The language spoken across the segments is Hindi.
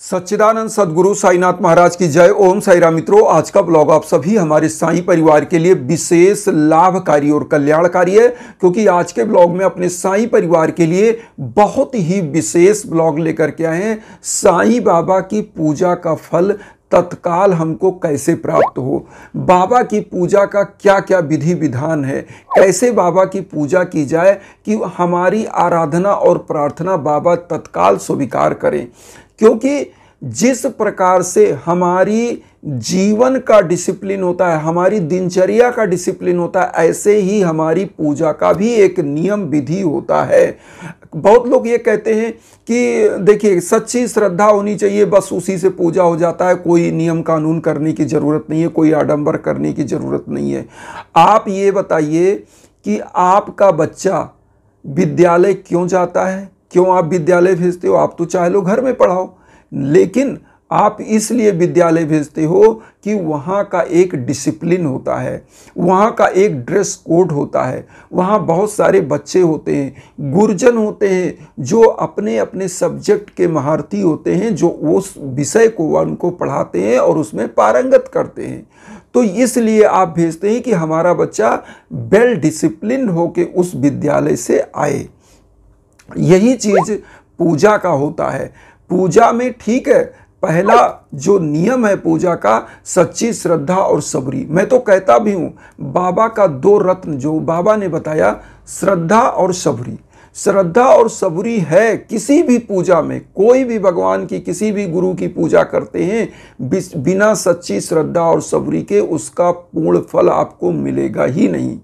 सच्चिदानंद सदगुरु साईनाथ महाराज की जय। ओम साई राम। मित्रों, आज का ब्लॉग आप सभी हमारे साईं परिवार के लिए विशेष लाभकारी और कल्याणकारी है, क्योंकि आज के ब्लॉग में अपने साईं परिवार के लिए बहुत ही विशेष ब्लॉग लेकर के आए हैं। साईं बाबा की पूजा का फल तत्काल हमको कैसे प्राप्त हो, बाबा की पूजा का क्या क्या विधि विधान है, कैसे बाबा की पूजा की जाए कि हमारी आराधना और प्रार्थना बाबा तत्काल स्वीकार करें। क्योंकि जिस प्रकार से हमारी जीवन का डिसिप्लिन होता है, हमारी दिनचर्या का डिसिप्लिन होता है, ऐसे ही हमारी पूजा का भी एक नियम विधि होता है। बहुत लोग ये कहते हैं कि देखिए, सच्ची श्रद्धा होनी चाहिए, बस उसी से पूजा हो जाता है, कोई नियम कानून करने की ज़रूरत नहीं है, कोई आडंबर करने की ज़रूरत नहीं है। आप ये बताइए कि आपका बच्चा विद्यालय क्यों जाता है, क्यों आप विद्यालय भेजते हो? आप तो चाहे लो घर में पढ़ाओ, लेकिन आप इसलिए विद्यालय भेजते हो कि वहाँ का एक डिसिप्लिन होता है, वहाँ का एक ड्रेस कोड होता है, वहाँ बहुत सारे बच्चे होते हैं, गुरुजन होते हैं जो अपने अपने सब्जेक्ट के महारथी होते हैं, जो उस विषय को उनको पढ़ाते हैं और उसमें पारंगत करते हैं। तो इसलिए आप भेजते हैं कि हमारा बच्चा वेल डिसिप्लिन होके उस विद्यालय से आए। यही चीज़ पूजा का होता है। पूजा में ठीक है, पहला जो नियम है पूजा का, सच्ची श्रद्धा और सबरी। मैं तो कहता भी हूँ, बाबा का दो रत्न जो बाबा ने बताया, श्रद्धा और सबरी। श्रद्धा और सबरी है किसी भी पूजा में, कोई भी भगवान की किसी भी गुरु की पूजा करते हैं, बिना सच्ची श्रद्धा और सबरी के उसका पूर्ण फल आपको मिलेगा ही नहीं,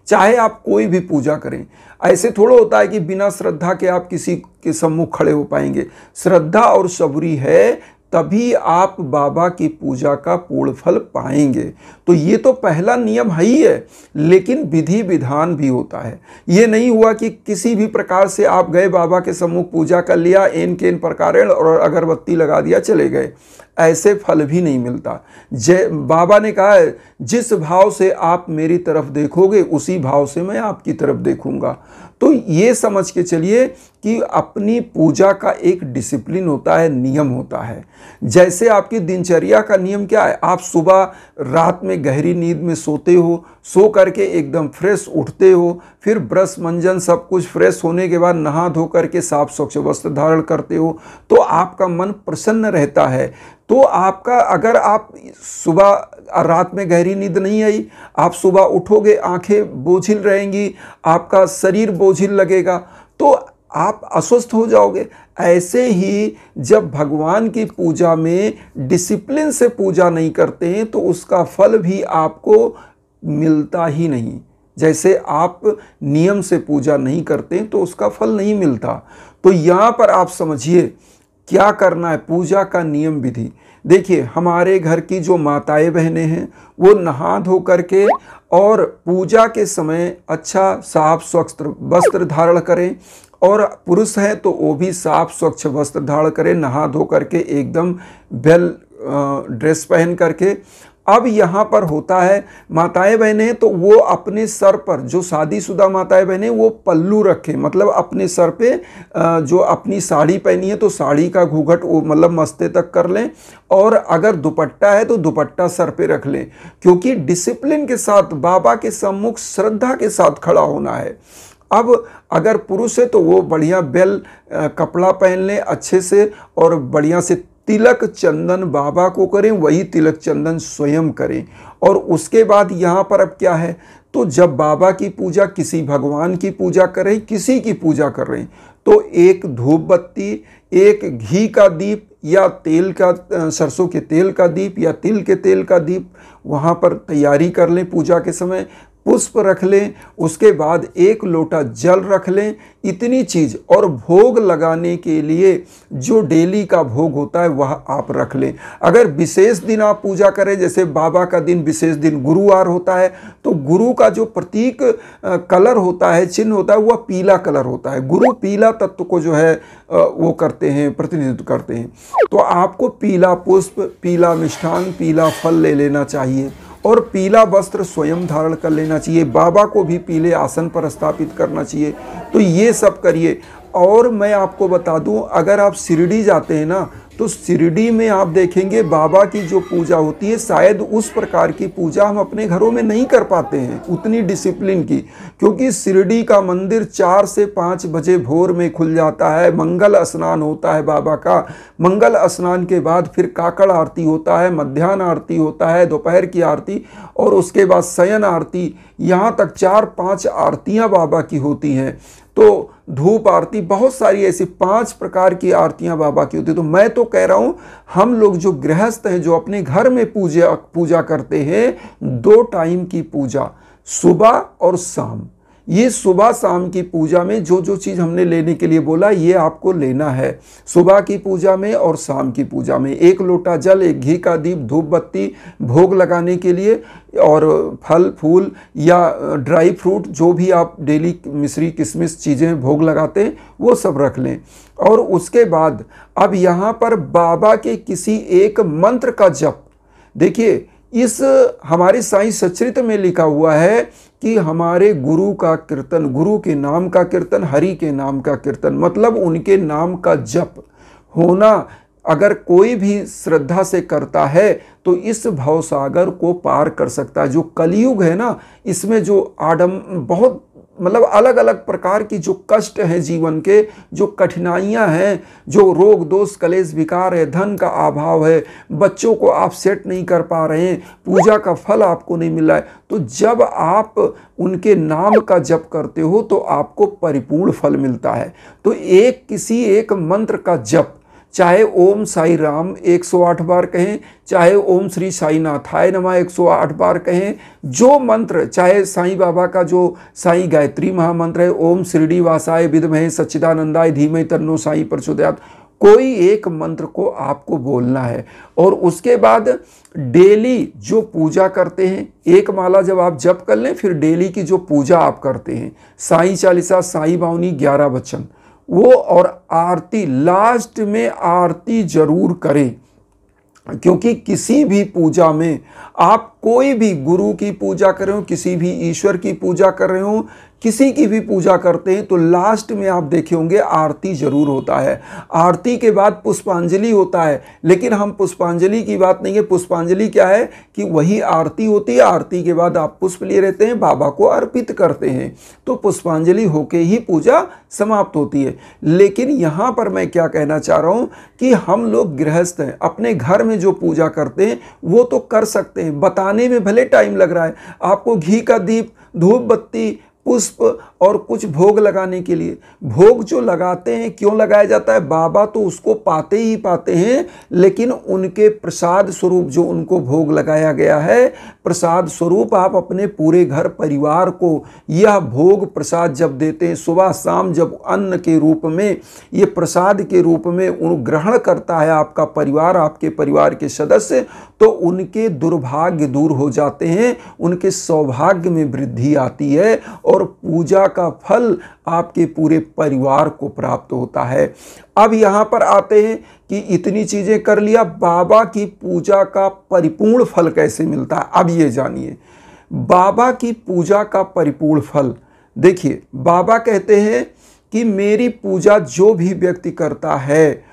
चाहे आप कोई भी पूजा करें। ऐसे थोड़ा होता है कि बिना श्रद्धा के आप किसी के सम्मुख खड़े हो पाएंगे। श्रद्धा और सबरी है तभी आप बाबा की पूजा का पूर्ण फल पाएंगे। तो ये तो पहला नियम है ही है, लेकिन विधि विधान भी होता है। ये नहीं हुआ कि किसी भी प्रकार से आप गए बाबा के सम्मुख, पूजा कर लिया, एन केन प्रकार और अगरबत्ती लगा दिया, चले गए, ऐसे फल भी नहीं मिलता। जय बाबा ने कहा है, जिस भाव से आप मेरी तरफ देखोगे उसी भाव से मैं आपकी तरफ देखूंगा। तो ये समझ के चलिए कि अपनी पूजा का एक डिसिप्लिन होता है, नियम होता है। जैसे आपकी दिनचर्या का नियम क्या है, आप सुबह रात में गहरी नींद में सोते हो, सो करके एकदम फ्रेश उठते हो, फिर ब्रश मंजन सब कुछ फ्रेश होने के बाद नहा धो करके साफ स्वच्छ वस्त्र धारण करते हो, तो आपका मन प्रसन्न रहता है। तो आपका, अगर आप सुबह रात में गहरी नींद नहीं आई, आप सुबह उठोगे, आंखें बोझिल रहेंगी, आपका शरीर बोझिल लगेगा, तो आप अस्वस्थ हो जाओगे। ऐसे ही जब भगवान की पूजा में डिसिप्लिन से पूजा नहीं करते हैं तो उसका फल भी आपको मिलता ही नहीं। जैसे आप नियम से पूजा नहीं करते तो उसका फल नहीं मिलता। तो यहाँ पर आप समझिए क्या करना है, पूजा का नियम विधि। देखिए, हमारे घर की जो माताएं बहनें हैं वो नहा धो करके और पूजा के समय अच्छा साफ स्वच्छ वस्त्र धारण करें, और पुरुष हैं तो वो भी साफ स्वच्छ वस्त्र धारण करें, नहा धो करके एकदम वेल ड्रेस पहन करके। अब यहाँ पर होता है, माताएं बहनें तो वो अपने सर पर, जो शादीशुदा माताएं बहनें, वो पल्लू रखें, मतलब अपने सर पे जो अपनी साड़ी पहनी है तो साड़ी का घूंघट वो मतलब मस्ते तक कर लें, और अगर दुपट्टा है तो दुपट्टा सर पे रख लें, क्योंकि डिसिप्लिन के साथ बाबा के सम्मुख श्रद्धा के साथ खड़ा होना है। अब अगर पुरुष है तो वो बढ़िया बेल कपड़ा पहन लें अच्छे से, और बढ़िया से तिलक चंदन बाबा को करें, वही तिलक चंदन स्वयं करें। और उसके बाद यहाँ पर अब क्या है, तो जब बाबा की पूजा, किसी भगवान की पूजा कर रहे, किसी की पूजा कर रहे हैं, तो एक धूप बत्ती, एक घी का दीप या तेल का, सरसों के तेल का दीप या तिल के तेल का दीप वहाँ पर तैयारी कर लें। पूजा के समय पुष्प रख लें, उसके बाद एक लोटा जल रख लें, इतनी चीज़। और भोग लगाने के लिए जो डेली का भोग होता है वह आप रख लें। अगर विशेष दिन आप पूजा करें, जैसे बाबा का दिन, विशेष दिन गुरुवार होता है, तो गुरु का जो प्रतीक कलर होता है, चिन्ह होता है, वह पीला कलर होता है। गुरु पीला तत्व को जो है वो करते हैं, प्रतिनिधित्व करते हैं। तो आपको पीला पुष्प, पीला मिष्ठान, पीला फल ले लेना चाहिए, और पीला वस्त्र स्वयं धारण कर लेना चाहिए। बाबा को भी पीले आसन पर स्थापित करना चाहिए। तो ये सब करिए। और मैं आपको बता दूं, अगर आप शिरडी जाते हैं ना, तो शिरडी में आप देखेंगे बाबा की जो पूजा होती है, शायद उस प्रकार की पूजा हम अपने घरों में नहीं कर पाते हैं उतनी डिसिप्लिन की, क्योंकि शिरडी का मंदिर 4 से 5 बजे भोर में खुल जाता है। मंगल स्नान होता है बाबा का, मंगल स्नान के बाद फिर काकड़ आरती होता है, मध्याह्न आरती होता है, दोपहर की आरती, और उसके बाद शयन आरती, यहाँ तक 4-5 आरतियाँ बाबा की होती हैं। तो धूप आरती, बहुत सारी ऐसी 5 प्रकार की आरतियां बाबा की होती है। तो मैं तो कह रहा हूं, हम लोग जो गृहस्थ हैं, जो अपने घर में पूजा करते हैं, 2 टाइम की पूजा, सुबह और शाम, ये सुबह शाम की पूजा में जो जो चीज़ हमने लेने के लिए बोला, ये आपको लेना है सुबह की पूजा में और शाम की पूजा में। 1 लोटा जल, 1 घी का दीप, धूप बत्ती भोग लगाने के लिए, और फल फूल या ड्राई फ्रूट, जो भी आप डेली मिश्री किशमिश चीज़ें भोग लगाते हैं, वो सब रख लें। और उसके बाद अब यहाँ पर बाबा के किसी एक मंत्र का जप, देखिए इस हमारे साईं सचरित्र में लिखा हुआ है कि हमारे गुरु का कीर्तन, गुरु के नाम का कीर्तन, हरि के नाम का कीर्तन, मतलब उनके नाम का जप होना अगर कोई भी श्रद्धा से करता है तो इस भवसागर को पार कर सकता है। जो कलयुग है ना, इसमें जो बहुत मतलब अलग अलग प्रकार की जो कष्ट हैं जीवन के, जो कठिनाइयां हैं, जो रोग दोष कलेश विकार है, धन का अभाव है, बच्चों को आप सेट नहीं कर पा रहे हैं, पूजा का फल आपको नहीं मिल रहा है, तो जब आप उनके नाम का जप करते हो तो आपको परिपूर्ण फल मिलता है। तो किसी एक मंत्र का जप, चाहे ओम साई राम 108 बार कहें, चाहे ओम श्री साई नाथाय नमः 108 बार कहें, जो मंत्र, चाहे साईं बाबा का जो साईं गायत्री महामंत्र है, ओम शिरडी वासाय विद्महे सच्चिदानंदाय धीमहि तन्नो साई प्रचोदयात्, कोई एक मंत्र को आपको बोलना है। और उसके बाद डेली जो पूजा करते हैं, एक माला जब आप जप कर लें, फिर डेली की जो पूजा आप करते हैं, साईं चालीसा, साईं बावनी, 11 वचन, वो, और आरती, लास्ट में आरती जरूर करें। क्योंकि किसी भी पूजा में आप कोई भी गुरु की पूजा कर रहे हो, किसी भी ईश्वर की पूजा कर रहे हो, किसी की भी पूजा करते हैं, तो लास्ट में आप देखे होंगे आरती जरूर होता है। आरती के बाद पुष्पांजलि होता है, लेकिन हम पुष्पांजलि की बात नहीं है। पुष्पांजलि क्या है कि वही आरती होती है, आरती के बाद आप पुष्प लिए रहते हैं, बाबा को अर्पित करते हैं, तो पुष्पांजलि होके ही पूजा समाप्त होती है। लेकिन यहाँ पर मैं क्या कहना चाह रहा हूँ कि हम लोग गृहस्थ हैं, अपने घर में जो पूजा करते हैं वो तो कर सकते हैं, बताने में भले टाइम लग रहा है आपको, घी का दीप, धूप बत्ती, पुष्प और कुछ भोग लगाने के लिए। भोग जो लगाते हैं, क्यों लगाया जाता है? बाबा तो उसको पाते ही पाते हैं, लेकिन उनके प्रसाद स्वरूप जो उनको भोग लगाया गया है, प्रसाद स्वरूप आप अपने पूरे घर परिवार को यह भोग प्रसाद जब देते हैं, सुबह शाम जब अन्न के रूप में, ये प्रसाद के रूप में उन ग्रहण करता है आपका परिवार, आपके परिवार के सदस्य, तो उनके दुर्भाग्य दूर हो जाते हैं, उनके सौभाग्य में वृद्धि आती है और पूजा का फल आपके पूरे परिवार को प्राप्त होता है। अब यहाँ पर आते हैं कि इतनी चीजें कर लिया, बाबा की पूजा का परिपूर्ण फल कैसे मिलता है? अब ये जानिए, बाबा की पूजा का परिपूर्ण फल देखिए, बाबा कहते हैं कि मेरी पूजा जो भी व्यक्ति करता है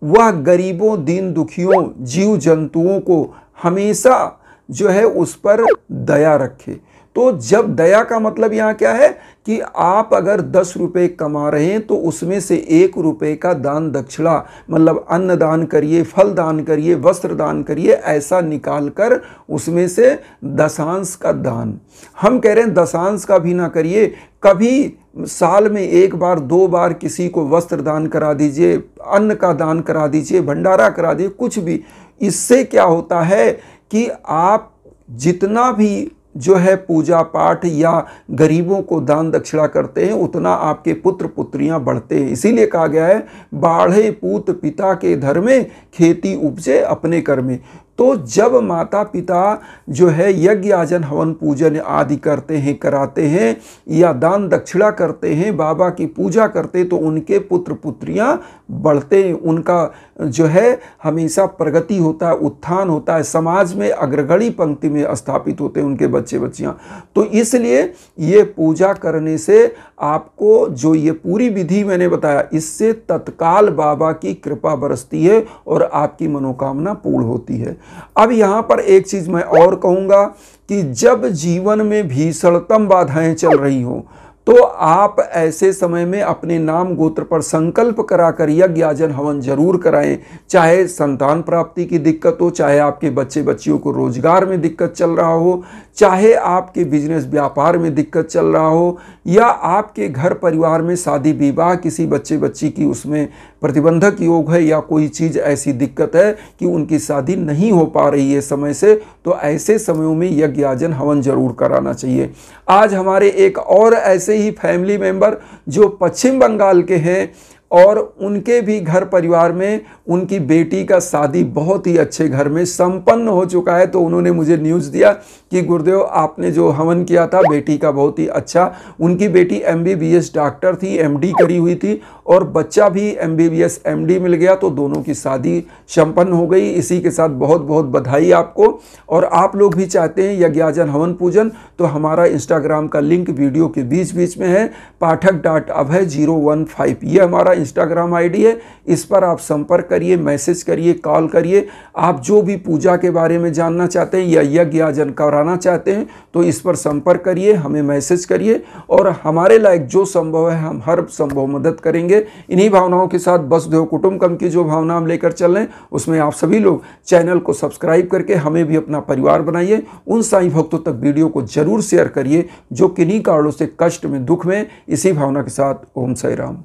वह गरीबों, दीन दुखियों, जीव जंतुओं को हमेशा जो है उस पर दया रखे। तो जब दया का मतलब यहाँ क्या है कि आप अगर 10 रुपये कमा रहे हैं तो उसमें से 1 रुपये का दान दक्षिणा, मतलब अन्न दान करिए, फल दान करिए, वस्त्र दान करिए, ऐसा निकाल कर उसमें से दशांश का दान, हम कह रहे हैं दशांश का भी ना करिए, कभी साल में 1 बार 2 बार किसी को वस्त्र दान करा दीजिए, अन्न का दान करा दीजिए, भंडारा करा दीजिए, कुछ भी। इससे क्या होता है कि आप जितना भी जो है पूजा पाठ या गरीबों को दान दक्षिणा करते हैं, उतना आपके पुत्र पुत्रियां बढ़ते हैं। इसीलिए कहा गया है, बाढ़े पूत पिता के धर में, खेती उपजे अपने कर में। तो जब माता पिता जो है यज्ञ आजन हवन पूजन आदि करते हैं, कराते हैं, या दान दक्षिणा करते हैं, बाबा की पूजा करते हैं, तो उनके पुत्र पुत्रियां बढ़ते हैं, उनका जो है हमेशा प्रगति होता है, उत्थान होता है, समाज में अग्रगणी पंक्ति में स्थापित होते हैं उनके बच्चे बच्चियां। तो इसलिए ये पूजा करने से आपको जो ये पूरी विधि मैंने बताया, इससे तत्काल बाबा की कृपा बरसती है और आपकी मनोकामना पूर्ण होती है। अब यहाँ पर एक चीज़ मैं और कहूँगा कि जब जीवन में भीषणतम बाधाएं चल रही हों तो आप ऐसे समय में अपने नाम गोत्र पर संकल्प कराकर यज्ञ याजन हवन जरूर कराएं। चाहे संतान प्राप्ति की दिक्कत हो, चाहे आपके बच्चे बच्चियों को रोजगार में दिक्कत चल रहा हो, चाहे आपके बिजनेस व्यापार में दिक्कत चल रहा हो, या आपके घर परिवार में शादी विवाह किसी बच्चे बच्ची की उसमें प्रतिबंधक योग है, या कोई चीज़ ऐसी दिक्कत है कि उनकी शादी नहीं हो पा रही है समय से, तो ऐसे समयों में यज्ञ याजन हवन जरूर कराना चाहिए। आज हमारे एक और ऐसे ही फैमिली मेंबर जो पश्चिम बंगाल के हैं और उनके भी घर परिवार में उनकी बेटी का शादी बहुत ही अच्छे घर में संपन्न हो चुका है। तो उन्होंने मुझे न्यूज़ दिया कि गुरुदेव आपने जो हवन किया था बेटी का बहुत ही अच्छा, उनकी बेटी MBBS डॉक्टर थी, MD करी हुई थी और बच्चा भी MBBS MD मिल गया, तो दोनों की शादी संपन्न हो गई। इसी के साथ बहुत बहुत बधाई आपको। और आप लोग भी चाहते हैं यज्ञ याजन हवन पूजन, तो हमारा इंस्टाग्राम का लिंक वीडियो के बीच बीच में है, pathak.abhay015, ये हमारा इंस्टाग्राम ID है। इस पर आप संपर्क करिए, मैसेज करिए, कॉल करिए। आप जो भी पूजा के बारे में जानना चाहते हैं या यज्ञ याजन कराना चाहते हैं तो इस पर संपर्क करिए, हमें मैसेज करिए और हमारे लायक जो संभव है हम हर संभव मदद करेंगे। इन्हीं भावनाओं के साथ वसुधैव कुटुंबकम की जो भावना हम लेकर चल रहे हैं उसमें आप सभी लोग चैनल को सब्सक्राइब करके हमें भी अपना परिवार बनाइए। उन साईं भक्तों तक वीडियो को जरूर शेयर करिए जो किन्हीं कारणों से कष्ट में, दुख में। इसी भावना के साथ ओम साई राम।